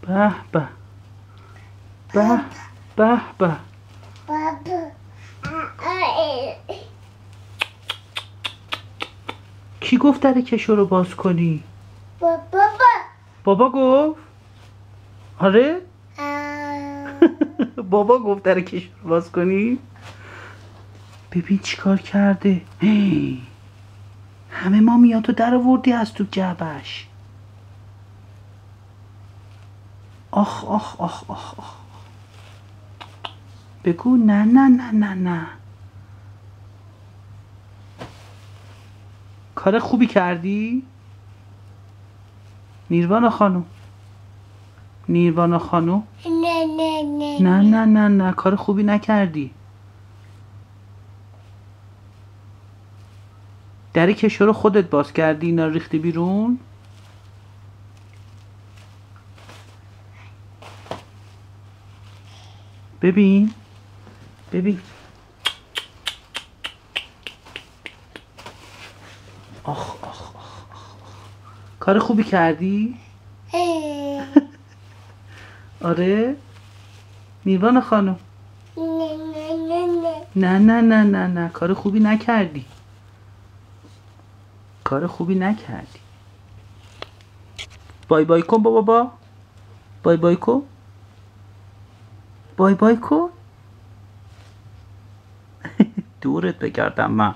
به به به به به. کی گفت در کشو رو باز کنی؟ بابا گفت؟ آره؟ بابا گفت در کشو رو باز کنی؟ ببین چیکار کرده. همه مامیاتو در آوردی از تو جعبش. آخ آخ آخ آخ آخ. بگو نه نه نه نه نه. کار خوبی کردی؟ نیروانا خانم. نیروانا خانم. نه نه نه نه نه نه نه کار خوبی نکردی. در کشو رو خودت باز کردی اینا رو ریختی بیرون؟ ببین ببین. آخ آخ آخ آخ. کار خوبی کردی؟ آره؟ نیروانا خانم. نه نه نه نه نه کار خوبی نکردی. کار خوبی نکردی. بای بای کن بابا. بای بای کن. بای بای کن. دورت بگردم من.